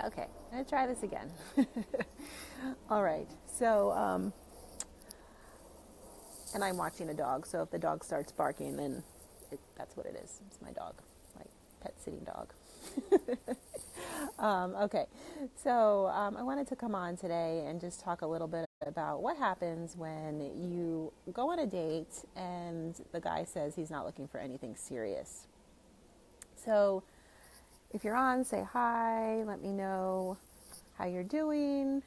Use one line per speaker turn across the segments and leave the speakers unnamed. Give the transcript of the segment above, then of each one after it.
Okay, I'm gonna try this again. All right. So, and I'm watching a dog. So if the dog starts barking, then that's what it is. It's my dog, my pet sitting dog. Okay. So I wanted to come on today and just talk a little bit about what happens when you go on a date and the guy says he's not looking for anything serious. So if you're on, say hi, let me know how you're doing.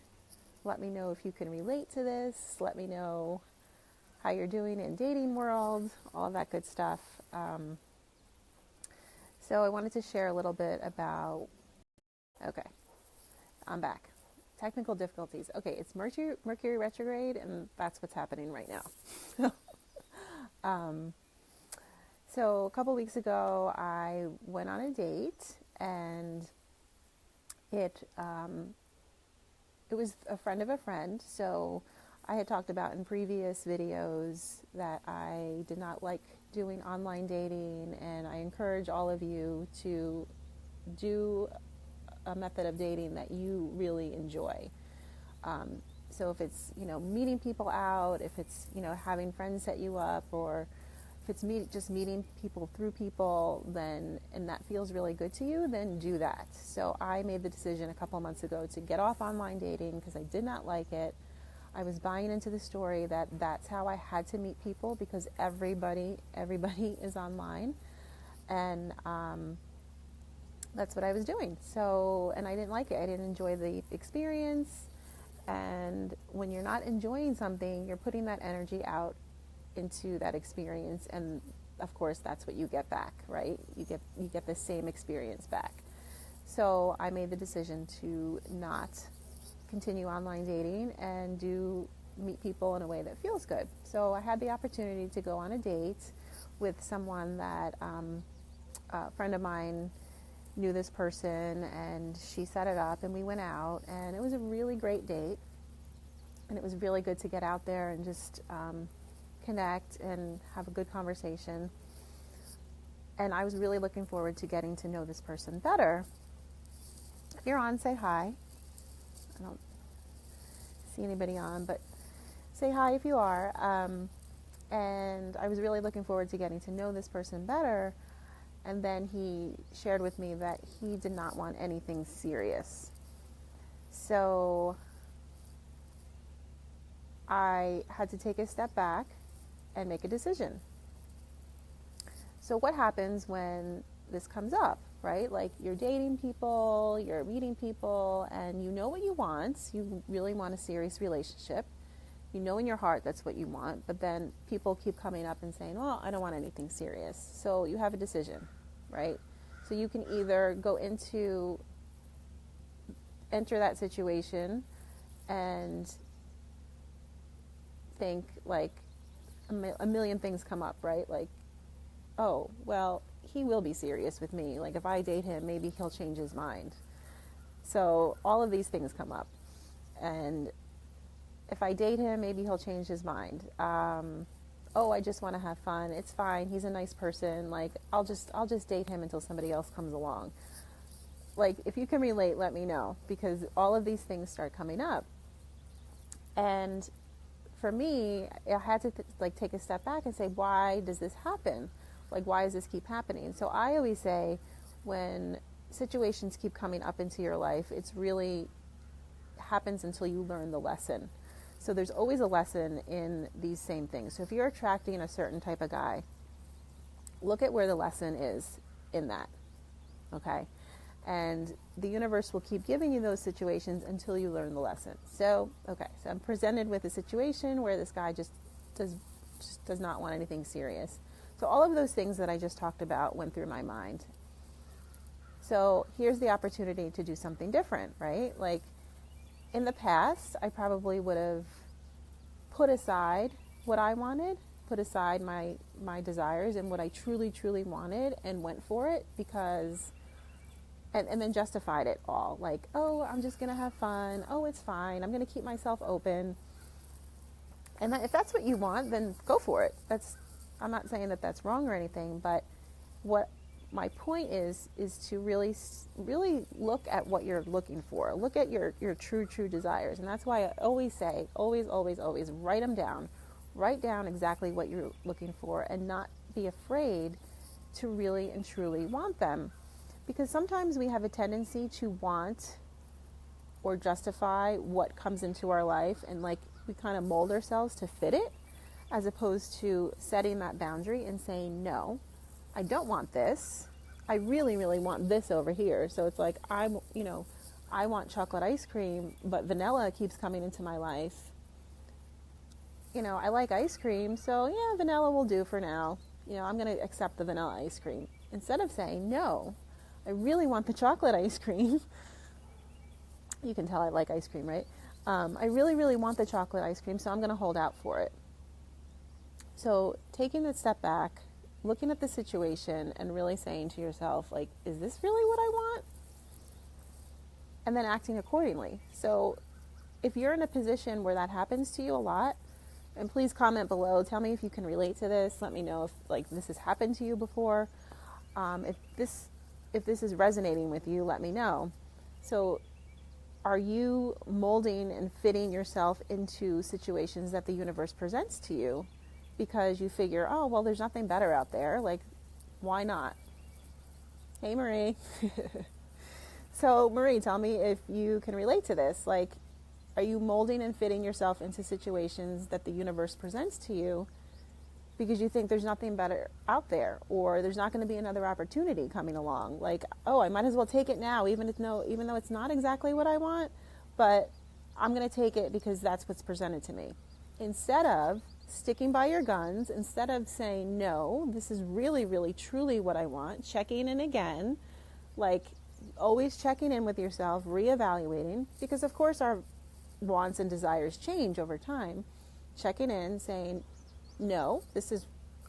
Let me know if you can relate to this. Let me know how you're doing in dating world, all of that good stuff. So I wanted to share a little bit about, okay, I'm back. Technical difficulties. Okay, it's Mercury retrograde, and that's what's happening right now. So a couple weeks ago, I went on a date, and it was a friend of a friend. So I had talked about in previous videos that I did not like doing online dating, and I encourage all of you to do a method of dating that you really enjoy. So if it's, meeting people out, if it's, having friends set you up, or if it's just meeting people through people, then, and that feels really good to you, then do that. So I made the decision a couple months ago to get off online dating because I did not like it. I was buying into the story that that's how I had to meet people because everybody is online. And that's what I was doing. So, and I didn't like it. I didn't enjoy the experience. And when you're not enjoying something, you're putting that energy out into that experience. And of course, that's what you get back, right? You get the same experience back. So I made the decision to not continue online dating and meet people in a way that feels good. So I had the opportunity to go on a date with someone that a friend of mine knew this person, and she set it up, and we went out, and it was a really great date, and it was really good to get out there and just connect and have a good conversation. And I was really looking forward to getting to know this person better. If you're on, say hi. I don't see anybody on, but say hi if you are. And I was really looking forward to getting to know this person better. And then he shared with me that he did not want anything serious. So I had to take a step back and make a decision. So what happens when this comes up, right? Like you're dating people, you're meeting people, and you know what you want. You really want a serious relationship. You know in your heart that's what you want, but then people keep coming up and saying, well, I don't want anything serious. So you have a decision, right? So you can either enter that situation and think like a million things come up, right? Like, oh, well, he will be serious with me. Like if I date him, maybe he'll change his mind. So all of these things come up. And if I date him, maybe he'll change his mind. Oh, I just want to have fun. It's fine. He's a nice person. Like I'll just date him until somebody else comes along. Like if you can relate, let me know, because all of these things start coming up. And for me, I had to take a step back and say, why does this happen? Like why does this keep happening? So I always say when situations keep coming up into your life, it's really happens until you learn the lesson. So there's always a lesson in these same things. So if you're attracting a certain type of guy, look at where the lesson is in that, okay? And the universe will keep giving you those situations until you learn the lesson. So, okay, so I'm presented with a situation where this guy just does not want anything serious. So all of those things that I just talked about went through my mind. So here's the opportunity to do something different, right? Like, in the past, I probably would have put aside what I wanted, put aside my desires and what I truly, truly wanted, and went for it because, and then justified it all. Like, oh, I'm just going to have fun. Oh, it's fine. I'm going to keep myself open. And if that's what you want, then go for it. I'm not saying that that's wrong or anything, but what my point is to really look at what you're looking for. Look at your true desires. And that's why I always say, always write them down. Write down exactly what you're looking for and not be afraid to really and truly want them. Because sometimes we have a tendency to want or justify what comes into our life, and like we kind of mold ourselves to fit it, as opposed to setting that boundary and saying, no, I don't want this. I really want this over here. So it's like, I want chocolate ice cream, but vanilla keeps coming into my life. I like ice cream, so yeah, vanilla will do for now. I'm going to accept the vanilla ice cream. Instead of saying, no, I really want the chocolate ice cream. You can tell I like ice cream, right? I really want the chocolate ice cream, so I'm going to hold out for it. So taking a step back, looking at the situation and really saying to yourself, like, is this really what I want? And then acting accordingly. So if you're in a position where that happens to you a lot, and please comment below, tell me if you can relate to this. Let me know if this has happened to you before. If this is resonating with you, let me know. So are you molding and fitting yourself into situations that the universe presents to you because you figure, oh, well, there's nothing better out there. Like, why not? Hey, Marie. So, Marie, tell me if you can relate to this. Like, are you molding and fitting yourself into situations that the universe presents to you because you think there's nothing better out there, or there's not going to be another opportunity coming along? Like, oh, I might as well take it now, even though it's not exactly what I want, but I'm going to take it because that's what's presented to me. Instead of sticking by your guns, instead of saying, no, this is really truly what I want, checking in again, like always checking in with yourself, reevaluating, because of course our wants and desires change over time. Checking in, saying, no,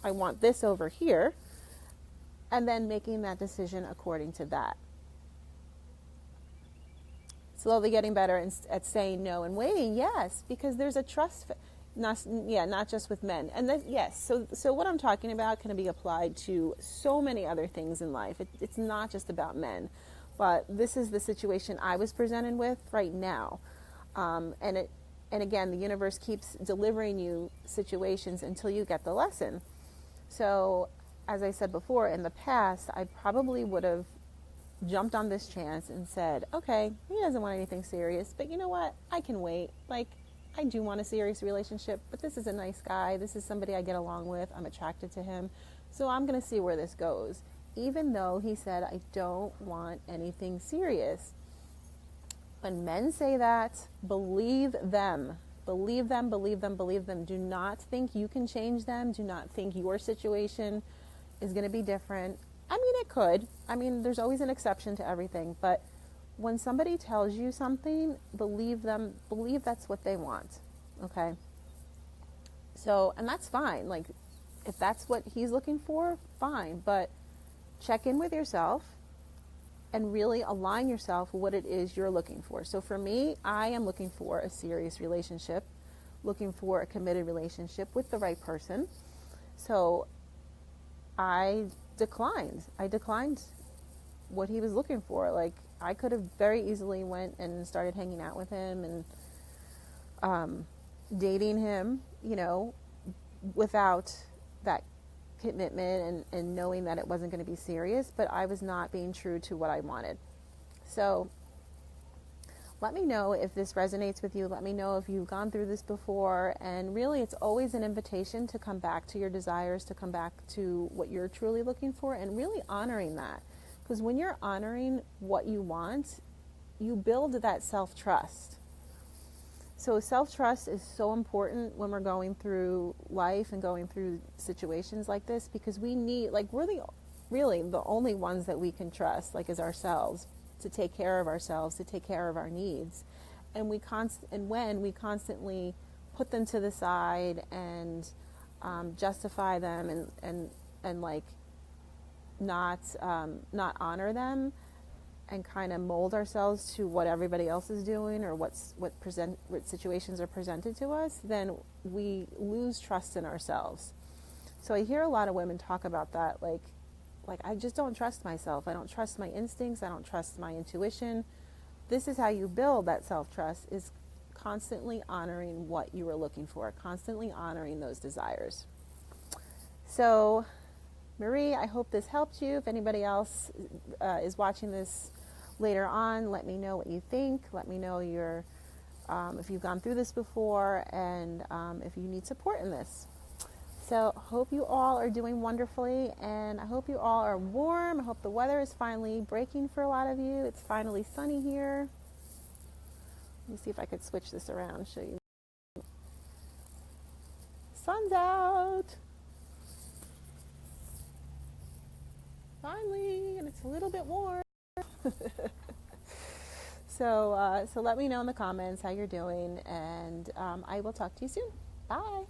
I want this over here, and then making that decision according to that. Slowly getting better at saying no and waiting, yes, because there's a trust, not just with men. And yes, so what I'm talking about can be applied to so many other things in life. It's not just about men, but this is the situation I was presented with right now. And again, the universe keeps delivering you situations until you get the lesson. So, as I said before, in the past, I probably would have jumped on this chance and said, okay, he doesn't want anything serious, but you know what? I can wait. Like, I do want a serious relationship, but this is a nice guy. This is somebody I get along with. I'm attracted to him. So I'm going to see where this goes. Even though he said, I don't want anything serious. When men say that, believe them. Believe them. Do not think you can change them. Do not think your situation is going to be different. I mean, it could. I mean, there's always an exception to everything. But when somebody tells you something, believe them. Believe that's what they want. Okay? So, and that's fine. Like, if that's what he's looking for, fine. But check in with yourself and really align yourself with what it is you're looking for. So for me, I am looking for a serious relationship, looking for a committed relationship with the right person. So I declined what he was looking for. Like, I could have very easily went and started hanging out with him and dating him, without that commitment and knowing that it wasn't going to be serious, but I was not being true to what I wanted. So let me know if this resonates with you. Let me know if you've gone through this before. And really, it's always an invitation to come back to your desires, to come back to what you're truly looking for, and really honoring that. Because when you're honoring what you want, you build that self-trust. So self-trust is so important when we're going through life and going through situations like this, because we need, like, we're really the only ones that we can trust, like, is ourselves, to take care of ourselves, to take care of our needs. And when we constantly put them to the side and justify them and like not honor them, and kind of mold ourselves to what everybody else is doing, or what situations are presented to us, then we lose trust in ourselves. So I hear a lot of women talk about that, like, like, I just don't trust myself. I don't trust my instincts. I don't trust my intuition. This is how you build that self-trust, is constantly honoring what you were looking for, constantly honoring those desires. So, Marie, I hope this helped you. If anybody else is watching this later on, let me know what you think. Let me know if you've gone through this before, and if you need support in this. So hope you all are doing wonderfully, and I hope you all are warm. I hope the weather is finally breaking for a lot of you. It's finally sunny here. Let me see if I could switch this around and show you. Sun's out. Finally, and it's a little bit warm. So let me know in the comments how you're doing, and I will talk to you soon. Bye.